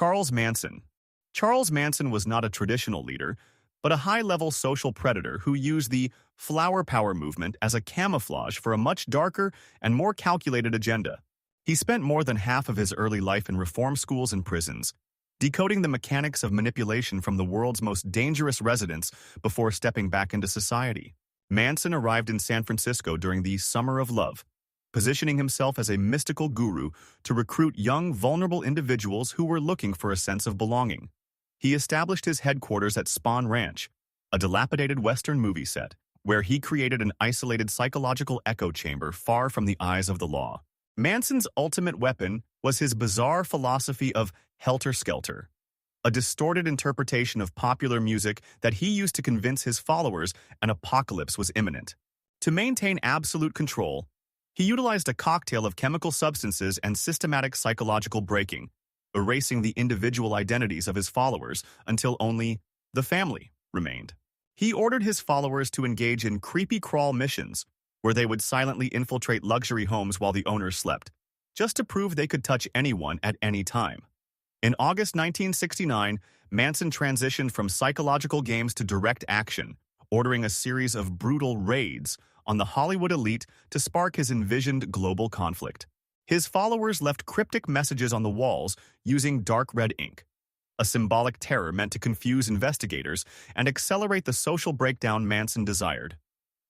Charles Manson. Charles Manson was not a traditional leader, but a high-level social predator who used the flower power movement as a camouflage for a much darker and more calculated agenda. He spent more than half of his early life in reform schools and prisons, decoding the mechanics of manipulation from the world's most dangerous residents before stepping back into society. Manson arrived in San Francisco during the Summer of Love, positioning himself as a mystical guru to recruit young, vulnerable individuals who were looking for a sense of belonging. He established his headquarters at Spahn Ranch, a dilapidated Western movie set, where he created an isolated psychological echo chamber far from the eyes of the law. Manson's ultimate weapon was his bizarre philosophy of helter-skelter, a distorted interpretation of popular music that he used to convince his followers an apocalypse was imminent. To maintain absolute control, he utilized a cocktail of chemical substances and systematic psychological breaking, erasing the individual identities of his followers until only the family remained. He ordered his followers to engage in creepy crawl missions, where they would silently infiltrate luxury homes while the owners slept, just to prove they could touch anyone at any time. In August 1969, Manson transitioned from psychological games to direct action, ordering a series of brutal raids on the Hollywood elite to spark his envisioned global conflict. His followers left cryptic messages on the walls using dark red ink, a symbolic terror meant to confuse investigators and accelerate the social breakdown Manson desired.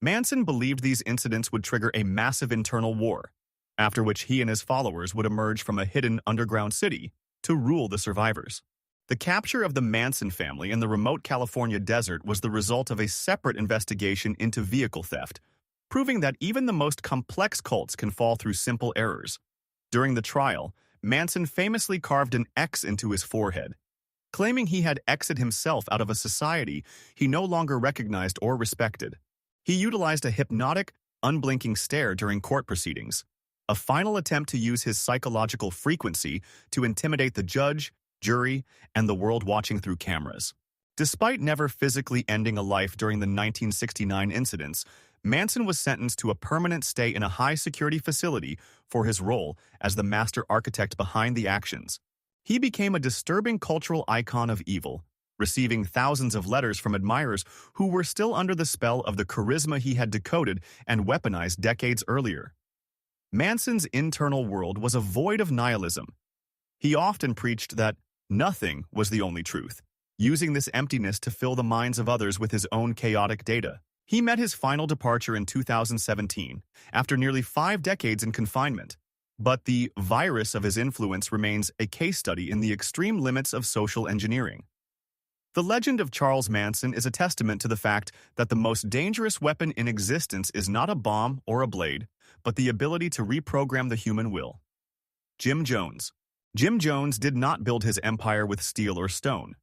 Manson believed these incidents would trigger a massive internal war, after which he and his followers would emerge from a hidden underground city to rule the survivors. The capture of the Manson family in the remote California desert was the result of a separate investigation into vehicle theft, proving that even the most complex cults can fall through simple errors. During the trial, Manson famously carved an X into his forehead, claiming he had exited himself out of a society he no longer recognized or respected. He utilized a hypnotic, unblinking stare during court proceedings, a final attempt to use his psychological frequency to intimidate the judge, jury, and the world watching through cameras. Despite never physically ending a life during the 1969 incidents, Manson was sentenced to a permanent stay in a high-security facility for his role as the master architect behind the actions. He became a disturbing cultural icon of evil, receiving thousands of letters from admirers who were still under the spell of the charisma he had decoded and weaponized decades earlier. Manson's internal world was a void of nihilism. He often preached that nothing was the only truth, using this emptiness to fill the minds of others with his own chaotic data. He met his final departure in 2017, after nearly 5 decades in confinement. But the virus of his influence remains a case study in the extreme limits of social engineering. The legend of Charles Manson is a testament to the fact that the most dangerous weapon in existence is not a bomb or a blade, but the ability to reprogram the human will. Jim Jones. Jim Jones did not build his empire with steel or stone,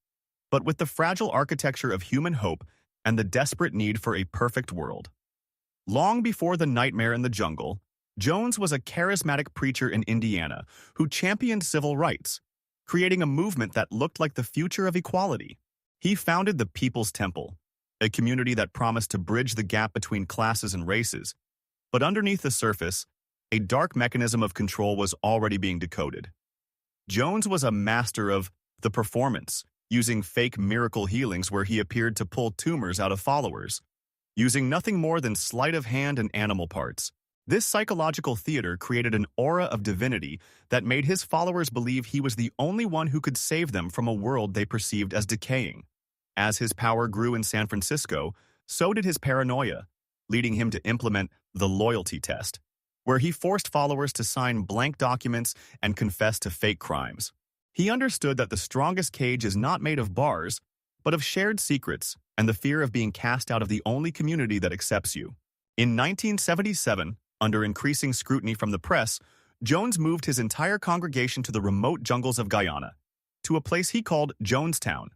but with the fragile architecture of human hope and the desperate need for a perfect world. Long before the nightmare in the jungle, Jones was a charismatic preacher in Indiana who championed civil rights, creating a movement that looked like the future of equality. He founded the People's Temple, a community that promised to bridge the gap between classes and races. But underneath the surface, a dark mechanism of control was already being decoded. Jones was a master of the performance, using fake miracle healings where he appeared to pull tumors out of followers, using nothing more than sleight of hand and animal parts. This psychological theater created an aura of divinity that made his followers believe he was the only one who could save them from a world they perceived as decaying. As his power grew in San Francisco, so did his paranoia, leading him to implement the loyalty test, where he forced followers to sign blank documents and confess to fake crimes. He understood that the strongest cage is not made of bars, but of shared secrets and the fear of being cast out of the only community that accepts you. In 1977, under increasing scrutiny from the press, Jones moved his entire congregation to the remote jungles of Guyana, to a place he called Jonestown.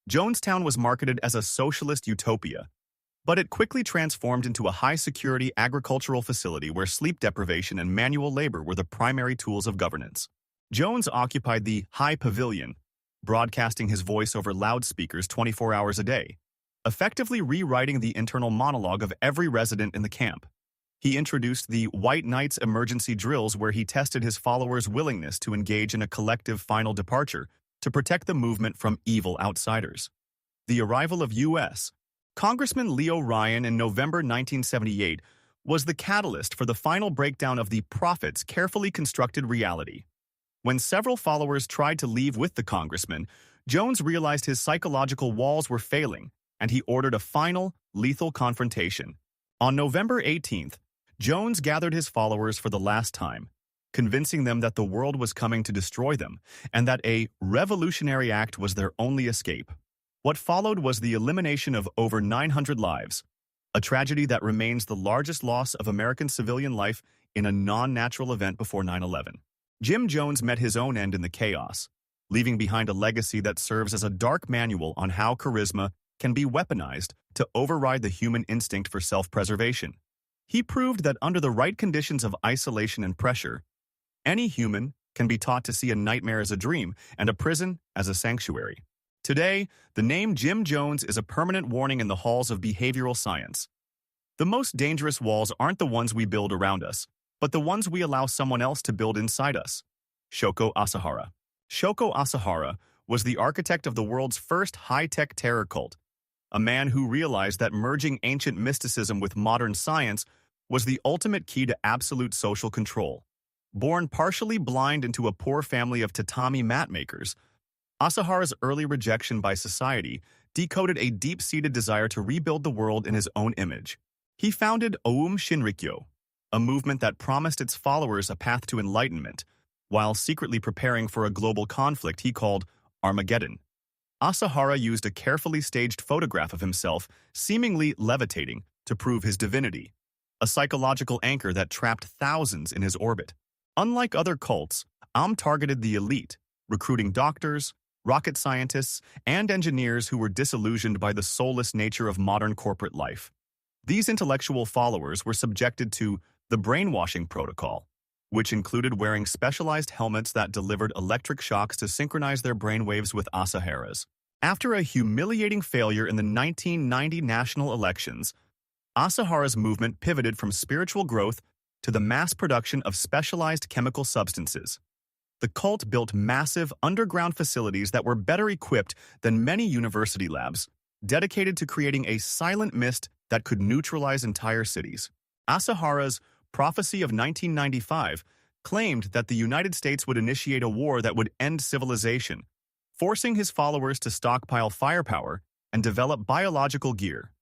Jonestown was marketed as a socialist utopia, but it quickly transformed into a high-security agricultural facility where sleep deprivation and manual labor were the primary tools of governance. Jones occupied the High Pavilion, broadcasting his voice over loudspeakers 24 hours a day, effectively rewriting the internal monologue of every resident in the camp. He introduced the White Knights emergency drills where he tested his followers' willingness to engage in a collective final departure to protect the movement from evil outsiders. The arrival of U.S. Congressman Leo Ryan in November 1978 was the catalyst for the final breakdown of the prophet's carefully constructed reality. When several followers tried to leave with the congressman, Jones realized his psychological walls were failing, and he ordered a final, lethal confrontation. On November 18th, Jones gathered his followers for the last time, convincing them that the world was coming to destroy them and that a revolutionary act was their only escape. What followed was the elimination of over 900 lives, a tragedy that remains the largest loss of American civilian life in a non-natural event before 9/11. Jim Jones met his own end in the chaos, leaving behind a legacy that serves as a dark manual on how charisma can be weaponized to override the human instinct for self-preservation. He proved that under the right conditions of isolation and pressure, any human can be taught to see a nightmare as a dream and a prison as a sanctuary. Today, the name Jim Jones is a permanent warning in the halls of behavioral science. The most dangerous walls aren't the ones we build around us, but the ones we allow someone else to build inside us. Shoko Asahara. Shoko Asahara was the architect of the world's first high-tech terror cult, a man who realized that merging ancient mysticism with modern science was the ultimate key to absolute social control. Born partially blind into a poor family of tatami mat makers, Asahara's early rejection by society decoded a deep-seated desire to rebuild the world in his own image. He founded Aum Shinrikyo, a movement that promised its followers a path to enlightenment, while secretly preparing for a global conflict he called Armageddon. Asahara used a carefully staged photograph of himself, seemingly levitating, to prove his divinity, a psychological anchor that trapped thousands in his orbit. Unlike other cults, Aum targeted the elite, recruiting doctors, rocket scientists, and engineers who were disillusioned by the soulless nature of modern corporate life. These intellectual followers were subjected to the brainwashing protocol, which included wearing specialized helmets that delivered electric shocks to synchronize their brainwaves with Asahara's. After a humiliating failure in the 1990 national elections, Asahara's movement pivoted from spiritual growth to the mass production of specialized chemical substances. The cult built massive underground facilities that were better equipped than many university labs, dedicated to creating a silent mist that could neutralize entire cities. Asahara's prophecy of 1995 claimed that the United States would initiate a war that would end civilization, forcing his followers to stockpile firepower and develop biological gear.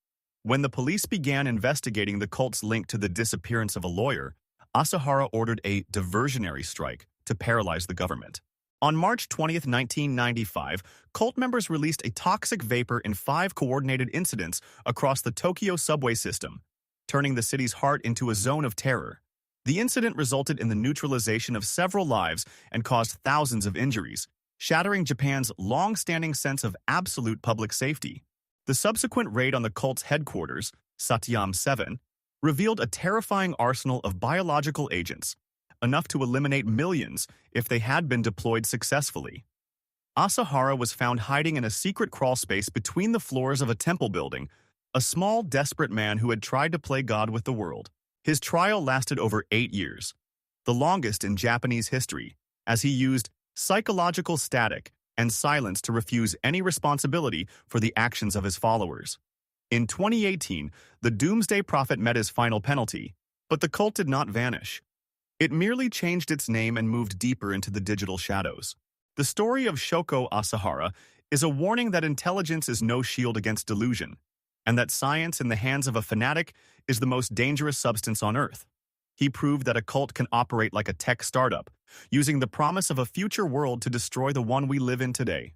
When the police began investigating the cult's link to the disappearance of a lawyer, Asahara ordered a diversionary strike to paralyze the government. On March 20, 1995, cult members released a toxic vapor in 5 coordinated incidents across the Tokyo subway system, turning the city's heart into a zone of terror. The incident resulted in the neutralization of several lives and caused thousands of injuries, shattering Japan's long-standing sense of absolute public safety. The subsequent raid on the cult's headquarters, Satyam 7, revealed a terrifying arsenal of biological agents, enough to eliminate millions if they had been deployed successfully. Asahara was found hiding in a secret crawlspace between the floors of a temple building, a small, desperate man who had tried to play God with the world. His trial lasted over 8 years, the longest in Japanese history, as he used psychological static and silence to refuse any responsibility for the actions of his followers. In 2018, the Doomsday Prophet met his final penalty, but the cult did not vanish. It merely changed its name and moved deeper into the digital shadows. The story of Shoko Asahara is a warning that intelligence is no shield against delusion, and that science in the hands of a fanatic is the most dangerous substance on Earth. He proved that a cult can operate like a tech startup, using the promise of a future world to destroy the one we live in today.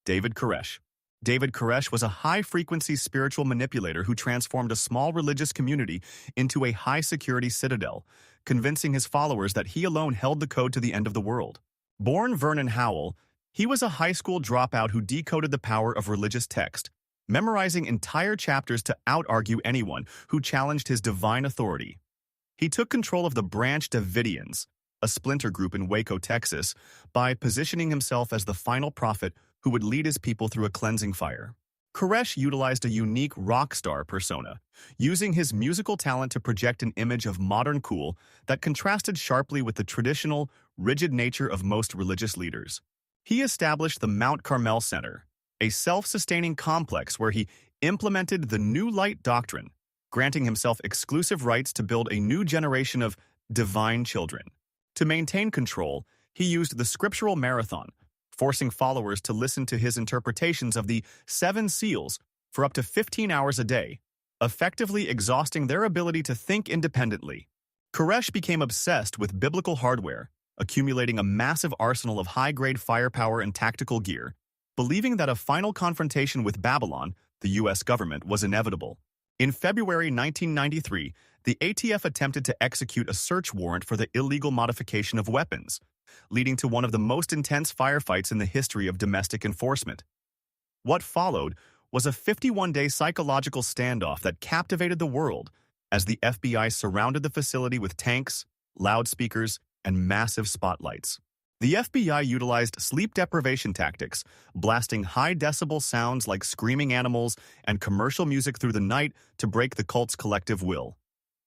David Koresh. David Koresh was a high-frequency spiritual manipulator who transformed a small religious community into a high-security citadel, convincing his followers that he alone held the code to the end of the world. Born Vernon Howell, he was a high school dropout who decoded the power of religious text, memorizing entire chapters to out-argue anyone who challenged his divine authority. He took control of the Branch Davidians, a splinter group in Waco, Texas, by positioning himself as the final prophet who would lead his people through a cleansing fire. Koresh utilized a unique rock star persona, using his musical talent to project an image of modern cool that contrasted sharply with the traditional, rigid nature of most religious leaders. He established the Mount Carmel Center, a self-sustaining complex where he implemented the New Light doctrine, granting himself exclusive rights to build a new generation of divine children. To maintain control, he used the scriptural marathon, forcing followers to listen to his interpretations of the 7 seals for up to 15 hours a day, effectively exhausting their ability to think independently. Koresh became obsessed with biblical hardware, accumulating a massive arsenal of high-grade firepower and tactical gear, believing that a final confrontation with Babylon, the U.S. government, was inevitable. In February 1993, the ATF attempted to execute a search warrant for the illegal modification of weapons, leading to one of the most intense firefights in the history of domestic enforcement. What followed was a 51-day psychological standoff that captivated the world as the FBI surrounded the facility with tanks, loudspeakers, and massive spotlights. The FBI utilized sleep deprivation tactics, blasting high-decibel sounds like screaming animals and commercial music through the night to break the cult's collective will.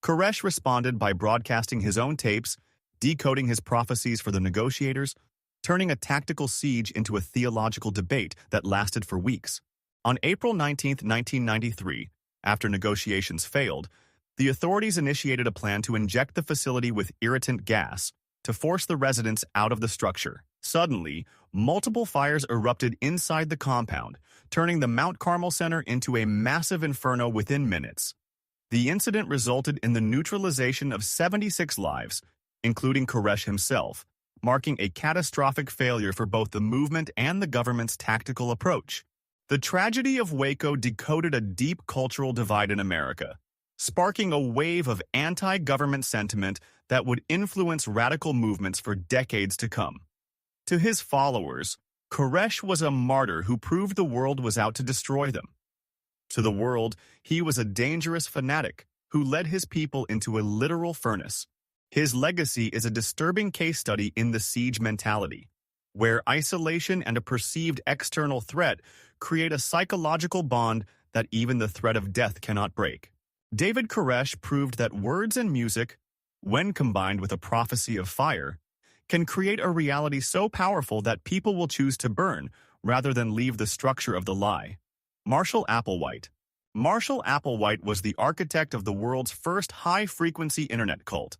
Koresh responded by broadcasting his own tapes, decoding his prophecies for the negotiators, turning a tactical siege into a theological debate that lasted for weeks. On April 19, 1993, after negotiations failed, the authorities initiated a plan to inject the facility with irritant gas to force the residents out of the structure. Suddenly, multiple fires erupted inside the compound, turning the Mount Carmel Center into a massive inferno within minutes. The incident resulted in the neutralization of 76 lives, including Koresh himself, marking a catastrophic failure for both the movement and the government's tactical approach. The tragedy of Waco decoded a deep cultural divide in America, sparking a wave of anti-government sentiment that would influence radical movements for decades to come. To his followers, Koresh was a martyr who proved the world was out to destroy them. To the world, he was a dangerous fanatic who led his people into a literal furnace. His legacy is a disturbing case study in the siege mentality, where isolation and a perceived external threat create a psychological bond that even the threat of death cannot break. David Koresh proved that words and music, when combined with a prophecy of fire, can create a reality so powerful that people will choose to burn rather than leave the structure of the lie. Marshall Applewhite. Marshall Applewhite was the architect of the world's first high-frequency internet cult,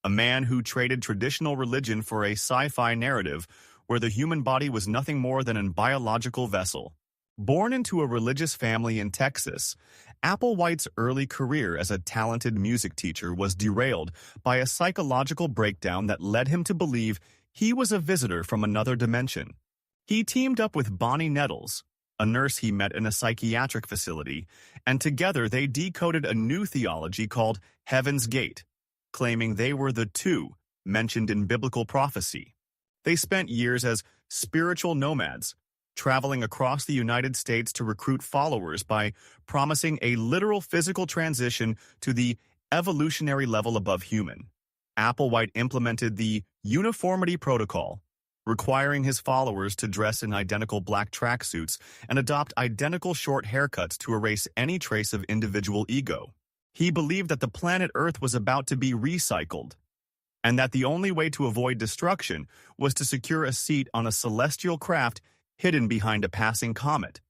a man who traded traditional religion for a sci-fi narrative where the human body was nothing more than a biological vessel. Born into a religious family in Texas, Applewhite's early career as a talented music teacher was derailed by a psychological breakdown that led him to believe he was a visitor from another dimension. He teamed up with Bonnie Nettles, a nurse he met in a psychiatric facility, and together they decoded a new theology called Heaven's Gate, claiming they were the two mentioned in biblical prophecy. They spent years as spiritual nomads, traveling across the United States to recruit followers by promising a literal physical transition to the evolutionary level above human. Applewhite implemented the uniformity protocol, requiring his followers to dress in identical black tracksuits and adopt identical short haircuts to erase any trace of individual ego. He believed that the planet Earth was about to be recycled, and that the only way to avoid destruction was to secure a seat on a celestial craft hidden behind a passing comet.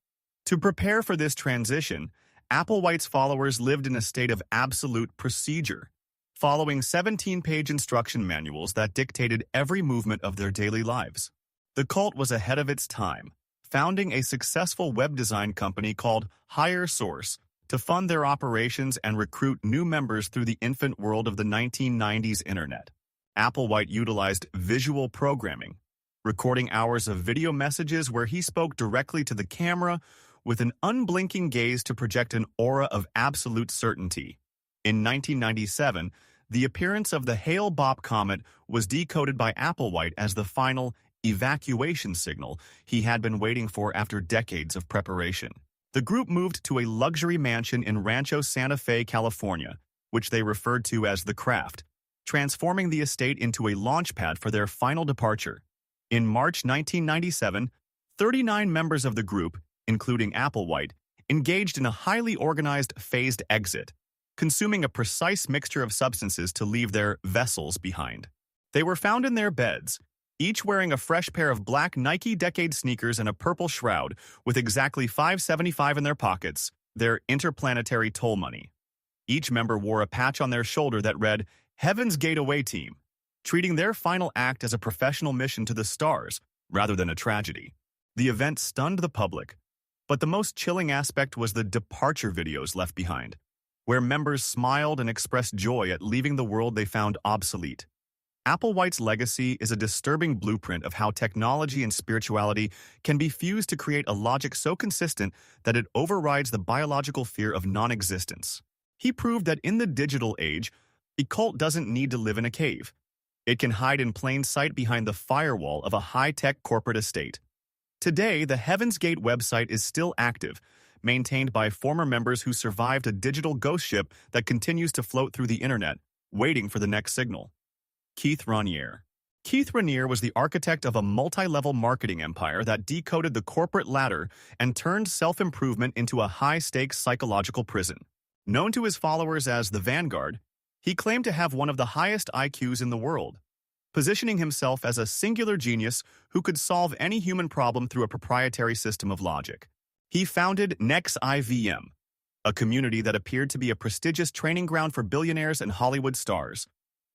To prepare for this transition, Applewhite's followers lived in a state of absolute procedure, following 17-page instruction manuals that dictated every movement of their daily lives. The cult was ahead of its time, founding a successful web design company called Higher Source to fund their operations and recruit new members through the infant world of the 1990s internet. Applewhite utilized visual programming, recording hours of video messages where he spoke directly to the camera with an unblinking gaze to project an aura of absolute certainty. In 1997, the appearance of the Hale-Bopp comet was decoded by Applewhite as the final evacuation signal he had been waiting for after decades of preparation. The group moved to a luxury mansion in Rancho Santa Fe, California, which they referred to as the Craft, transforming the estate into a launchpad for their final departure. In March 1997, 39 members of the group, including Applewhite, engaged in a highly organized phased exit, consuming a precise mixture of substances to leave their vessels behind. They were found in their beds, each wearing a fresh pair of black Nike Decade sneakers and a purple shroud with exactly $5.75 in their pockets, their interplanetary toll money. Each member wore a patch on their shoulder that read, Heaven's Gate Away Team, treating their final act as a professional mission to the stars rather than a tragedy. The event stunned the public, but the most chilling aspect was the departure videos left behind, where members smiled and expressed joy at leaving the world they found obsolete. Applewhite's legacy is a disturbing blueprint of how technology and spirituality can be fused to create a logic so consistent that it overrides the biological fear of non-existence. He proved that in the digital age, a cult doesn't need to live in a cave. It can hide in plain sight behind the firewall of a high-tech corporate estate. Today, the Heaven's Gate website is still active, maintained by former members who survived a digital ghost ship that continues to float through the internet, waiting for the next signal. Raniere. Keith Raniere was the architect of a multi-level marketing empire that decoded the corporate ladder and turned self-improvement into a high-stakes psychological prison. Known to his followers as the Vanguard, he claimed to have one of the highest IQs in the world, positioning himself as a singular genius who could solve any human problem through a proprietary system of logic. He founded NextIVM, a community that appeared to be a prestigious training ground for billionaires and Hollywood stars,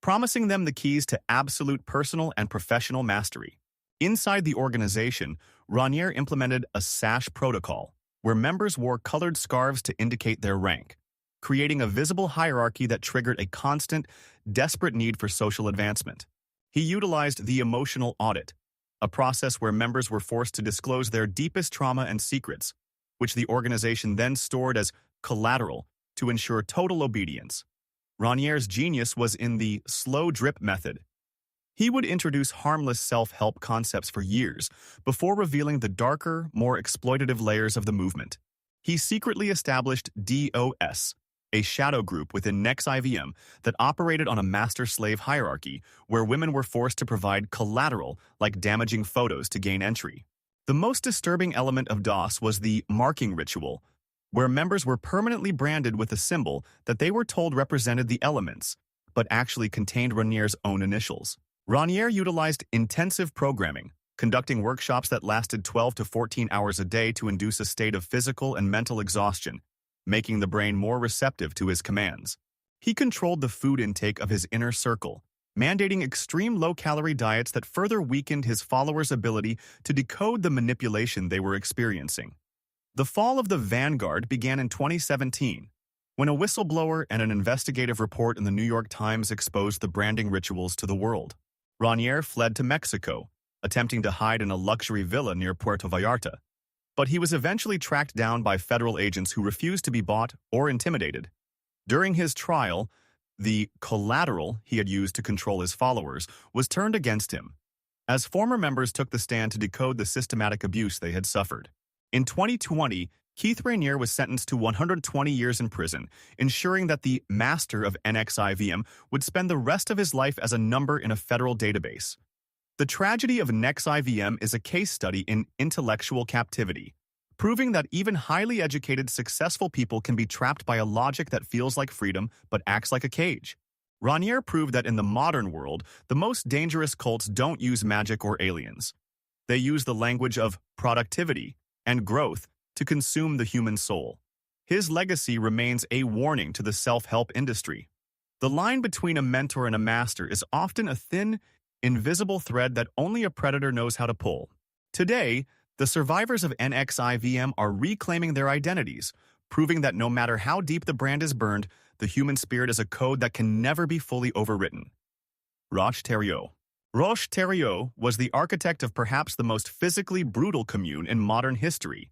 promising them the keys to absolute personal and professional mastery. Inside the organization, Raniere implemented a sash protocol, where members wore colored scarves to indicate their rank, creating a visible hierarchy that triggered a constant, desperate need for social advancement. He utilized the emotional audit, a process where members were forced to disclose their deepest trauma and secrets, which the organization then stored as collateral to ensure total obedience. Raniere's genius was in the slow drip method. He would introduce harmless self-help concepts for years before revealing the darker, more exploitative layers of the movement. He secretly established DOS, a shadow group within NextIVM that operated on a master-slave hierarchy where women were forced to provide collateral like damaging photos to gain entry. The most disturbing element of DOS was the marking ritual, where members were permanently branded with a symbol that they were told represented the elements, but actually contained Raniere's own initials. Raniere utilized intensive programming, conducting workshops that lasted 12 to 14 hours a day to induce a state of physical and mental exhaustion, making the brain more receptive to his commands. He controlled the food intake of his inner circle, mandating extreme low-calorie diets that further weakened his followers' ability to decode the manipulation they were experiencing. The fall of the Vanguard began in 2017, when a whistleblower and an investigative report in the New York Times exposed the branding rituals to the world. Raniere fled to Mexico, attempting to hide in a luxury villa near Puerto Vallarta, but he was eventually tracked down by federal agents who refused to be bought or intimidated. During his trial, the collateral he had used to control his followers was turned against him, as former members took the stand to decode the systematic abuse they had suffered. In 2020, Keith Raniere was sentenced to 120 years in prison, ensuring that the master of NextIVM would spend the rest of his life as a number in a federal database. The tragedy of NextIVM is a case study in intellectual captivity, proving that even highly educated, successful people can be trapped by a logic that feels like freedom but acts like a cage. Raniere proved that in the modern world, the most dangerous cults don't use magic or aliens. They use the language of productivity and growth to consume the human soul. His legacy remains a warning to the self-help industry. The line between a mentor and a master is often a thin, invisible thread that only a predator knows how to pull. Today, the survivors of NextIVM are reclaiming their identities, proving that no matter how deep the brand is burned, the human spirit is a code that can never be fully overwritten. Roch Thériault. Roch Thériault was the architect of perhaps the most physically brutal commune in modern history,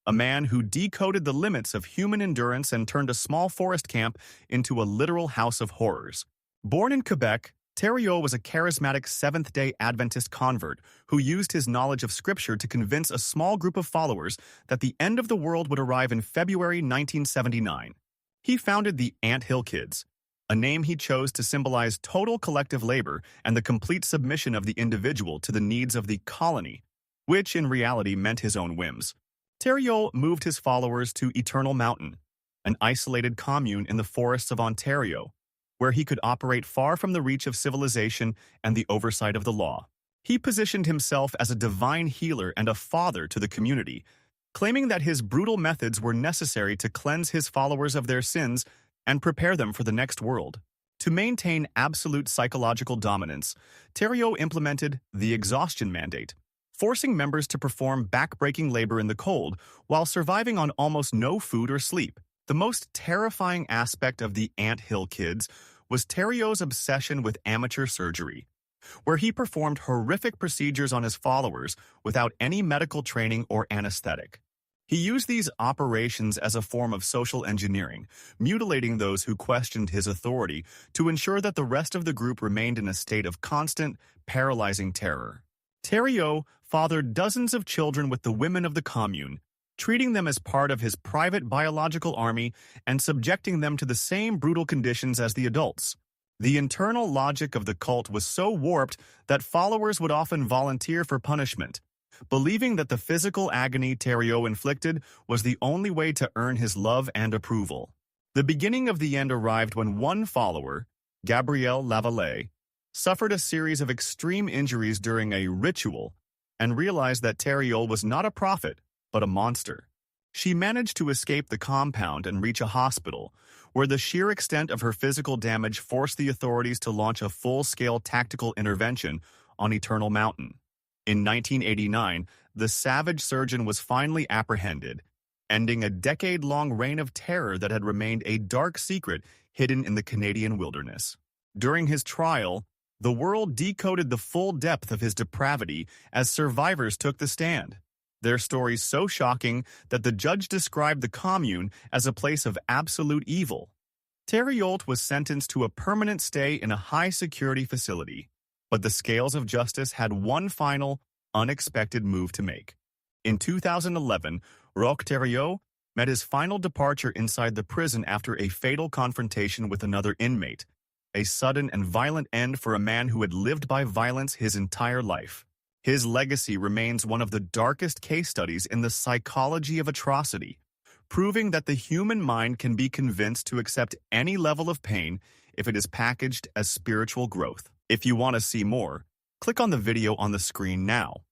a man who decoded the limits of human endurance and turned a small forest camp into a literal house of horrors. Born in Quebec, Thériault was a charismatic Seventh-day Adventist convert who used his knowledge of Scripture to convince a small group of followers that the end of the world would arrive in February 1979. He founded the Ant Hill Kids, a name he chose to symbolize total collective labor and the complete submission of the individual to the needs of the colony, which in reality meant his own whims. Thériault moved his followers to Eternal Mountain, an isolated commune in the forests of Ontario, where he could operate far from the reach of civilization and the oversight of the law. He positioned himself as a divine healer and a father to the community, claiming that his brutal methods were necessary to cleanse his followers of their sins and prepare them for the next world. To maintain absolute psychological dominance, Thériault implemented the exhaustion mandate, forcing members to perform back-breaking labor in the cold while surviving on almost no food or sleep. The most terrifying aspect of the Ant Hill Kids was Thériault's obsession with amateur surgery, where he performed horrific procedures on his followers without any medical training or anesthetic. He used these operations as a form of social engineering, mutilating those who questioned his authority to ensure that the rest of the group remained in a state of constant, paralyzing terror. Thériault fathered dozens of children with the women of the commune, treating them as part of his private biological army and subjecting them to the same brutal conditions as the adults. The internal logic of the cult was so warped that followers would often volunteer for punishment, believing that the physical agony Thériault inflicted was the only way to earn his love and approval. The beginning of the end arrived when one follower, Gabrielle Lavallee, suffered a series of extreme injuries during a ritual and realized that Thériault was not a prophet, but a monster. She managed to escape the compound and reach a hospital, where the sheer extent of her physical damage forced the authorities to launch a full-scale tactical intervention on Eternal Mountain. In 1989, the savage surgeon was finally apprehended, ending a decade-long reign of terror that had remained a dark secret hidden in the Canadian wilderness. During his trial, the world decoded the full depth of his depravity as survivors took the stand. Their stories so shocking that the judge described the commune as a place of absolute evil. Thériault was sentenced to a permanent stay in a high-security facility, but the scales of justice had one final, unexpected move to make. In 2011, Roch Thériault met his final departure inside the prison after a fatal confrontation with another inmate, a sudden and violent end for a man who had lived by violence his entire life. His legacy remains one of the darkest case studies in the psychology of atrocity, proving that the human mind can be convinced to accept any level of pain if it is packaged as spiritual growth. If you want to see more, click on the video on the screen now.